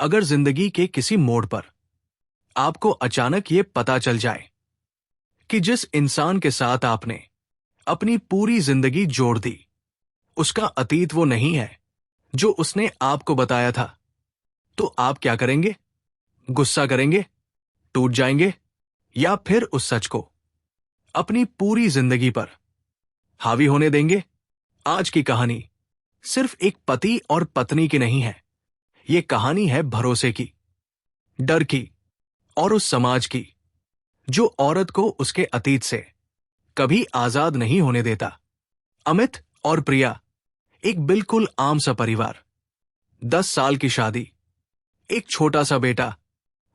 अगर जिंदगी के किसी मोड़ पर आपको अचानक ये पता चल जाए कि जिस इंसान के साथ आपने अपनी पूरी जिंदगी जोड़ दी, उसका अतीत वो नहीं है जो उसने आपको बताया था, तो आप क्या करेंगे? गुस्सा करेंगे, टूट जाएंगे, या फिर उस सच को अपनी पूरी जिंदगी पर हावी होने देंगे? आज की कहानी सिर्फ एक पति और पत्नी की नहीं है। ये कहानी है भरोसे की, डर की और उस समाज की जो औरत को उसके अतीत से कभी आजाद नहीं होने देता। अमित और प्रिया, एक बिल्कुल आम सा परिवार, 10 साल की शादी, एक छोटा सा बेटा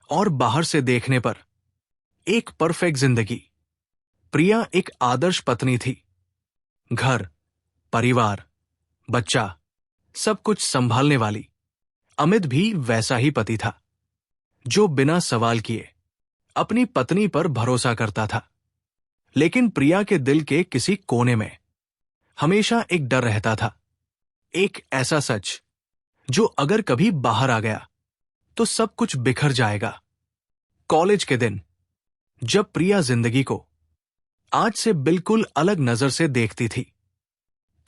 और बाहर से देखने पर एक परफेक्ट जिंदगी। प्रिया एक आदर्श पत्नी थी, घर, परिवार, बच्चा, सब कुछ संभालने वाली। अमित भी वैसा ही पति था जो बिना सवाल किए अपनी पत्नी पर भरोसा करता था। लेकिन प्रिया के दिल के किसी कोने में हमेशा एक डर रहता था, एक ऐसा सच जो अगर कभी बाहर आ गया तो सब कुछ बिखर जाएगा। कॉलेज के दिन, जब प्रिया जिंदगी को आज से बिल्कुल अलग नजर से देखती थी,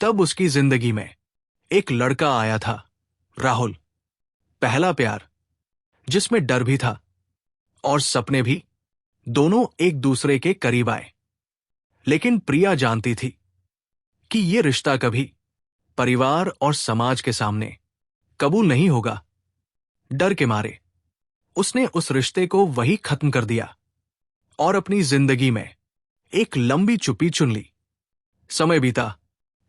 तब उसकी जिंदगी में एक लड़का आया था, राहुल। पहला प्यार जिसमें डर भी था और सपने भी, दोनों एक दूसरे के करीब आए। लेकिन प्रिया जानती थी कि यह रिश्ता कभी परिवार और समाज के सामने कबूल नहीं होगा। डर के मारे उसने उस रिश्ते को वही खत्म कर दिया और अपनी जिंदगी में एक लंबी चुप्पी चुन ली। समय बीता,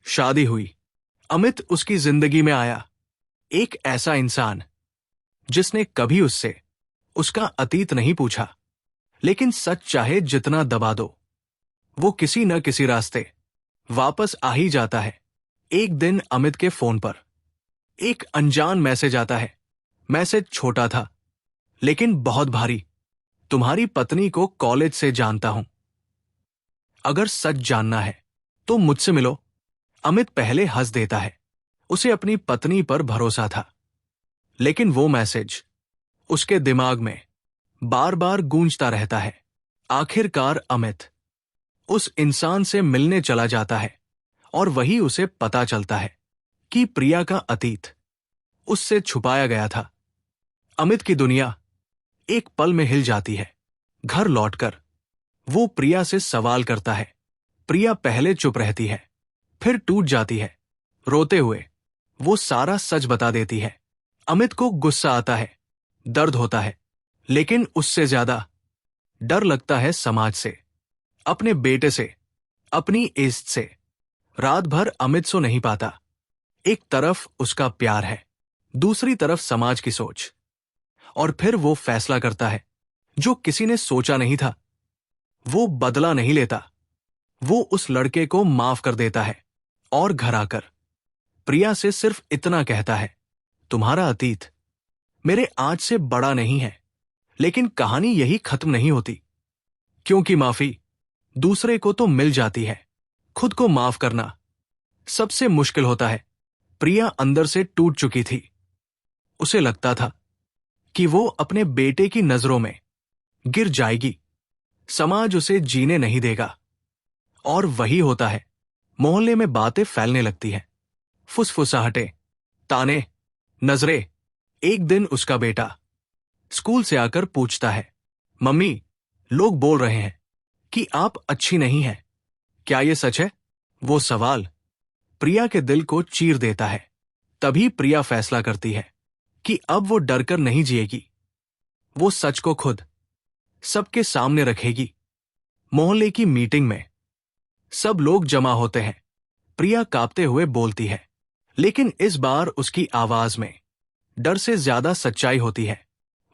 शादी हुई। अमित उसकी जिंदगी में आया, एक ऐसा इंसान जिसने कभी उससे उसका अतीत नहीं पूछा। लेकिन सच चाहे जितना दबा दो, वो किसी न किसी रास्ते वापस आ ही जाता है। एक दिन अमित के फोन पर एक अनजान मैसेज आता है। मैसेज छोटा था लेकिन बहुत भारी। तुम्हारी पत्नी को कॉलेज से जानता हूं, अगर सच जानना है तो मुझसे मिलो। अमित पहले हंस देता है, उसे अपनी पत्नी पर भरोसा था। लेकिन वो मैसेज उसके दिमाग में बार बार गूंजता रहता है। आखिरकार अमित उस इंसान से मिलने चला जाता है और वही उसे पता चलता है कि प्रिया का अतीत उससे छुपाया गया था। अमित की दुनिया एक पल में हिल जाती है। घर लौटकर वो प्रिया से सवाल करता है। प्रिया पहले चुप रहती है, फिर टूट जाती है। रोते हुए वो सारा सच बता देती है। अमित को गुस्सा आता है, दर्द होता है, लेकिन उससे ज्यादा डर लगता है समाज से, अपने बेटे से, अपनी इज्जत से। रात भर अमित सो नहीं पाता। एक तरफ उसका प्यार है, दूसरी तरफ समाज की सोच। और फिर वो फैसला करता है जो किसी ने सोचा नहीं था। वो बदला नहीं लेता, वो उस लड़के को माफ कर देता है और घर आकर प्रिया से सिर्फ इतना कहता है, तुम्हारा अतीत मेरे आज से बड़ा नहीं है। लेकिन कहानी यही खत्म नहीं होती, क्योंकि माफी दूसरे को तो मिल जाती है, खुद को माफ करना सबसे मुश्किल होता है। प्रिया अंदर से टूट चुकी थी। उसे लगता था कि वो अपने बेटे की नजरों में गिर जाएगी, समाज उसे जीने नहीं देगा। और वही होता है, मोहल्ले में बातें फैलने लगती हैं, फुसफुसाहटें, ताने, नजरें। एक दिन उसका बेटा स्कूल से आकर पूछता है, मम्मी, लोग बोल रहे हैं कि आप अच्छी नहीं हैं, क्या ये सच है? वो सवाल प्रिया के दिल को चीर देता है। तभी प्रिया फैसला करती है कि अब वो डरकर नहीं जिएगी। वो सच को खुद सबके सामने रखेगी। मोहल्ले की मीटिंग में सब लोग जमा होते हैं। प्रिया कांपते हुए बोलती है, लेकिन इस बार उसकी आवाज में डर से ज्यादा सच्चाई होती है।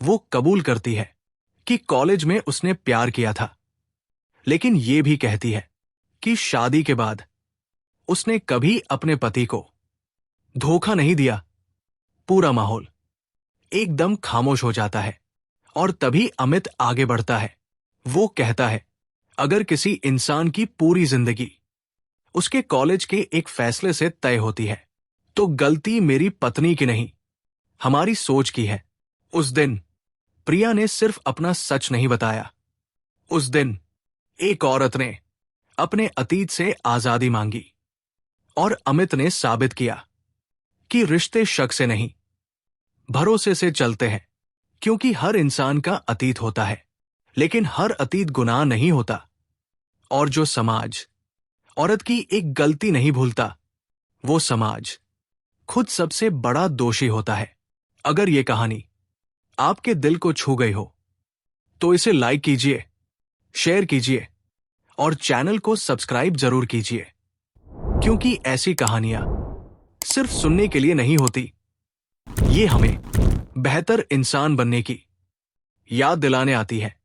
वो कबूल करती है कि कॉलेज में उसने प्यार किया था, लेकिन ये भी कहती है कि शादी के बाद उसने कभी अपने पति को धोखा नहीं दिया। पूरा माहौल एकदम खामोश हो जाता है और तभी अमित आगे बढ़ता है। वो कहता है, अगर किसी इंसान की पूरी जिंदगी उसके कॉलेज के एक फैसले से तय होती है, तो गलती मेरी पत्नी की नहीं, हमारी सोच की है। उस दिन प्रिया ने सिर्फ अपना सच नहीं बताया। उस दिन एक औरत ने अपने अतीत से आजादी मांगी और अमित ने साबित किया कि रिश्ते शक से नहीं, भरोसे से चलते हैं। क्योंकि हर इंसान का अतीत होता है, लेकिन हर अतीत गुनाह नहीं होता। और जो समाज औरत की एक गलती नहीं भूलता, वो समाज खुद सबसे बड़ा दोषी होता है। अगर ये कहानी आपके दिल को छू गई हो तो इसे लाइक कीजिए, शेयर कीजिए और चैनल को सब्सक्राइब जरूर कीजिए, क्योंकि ऐसी कहानियां सिर्फ सुनने के लिए नहीं होती, ये हमें बेहतर इंसान बनने की याद दिलाने आती है।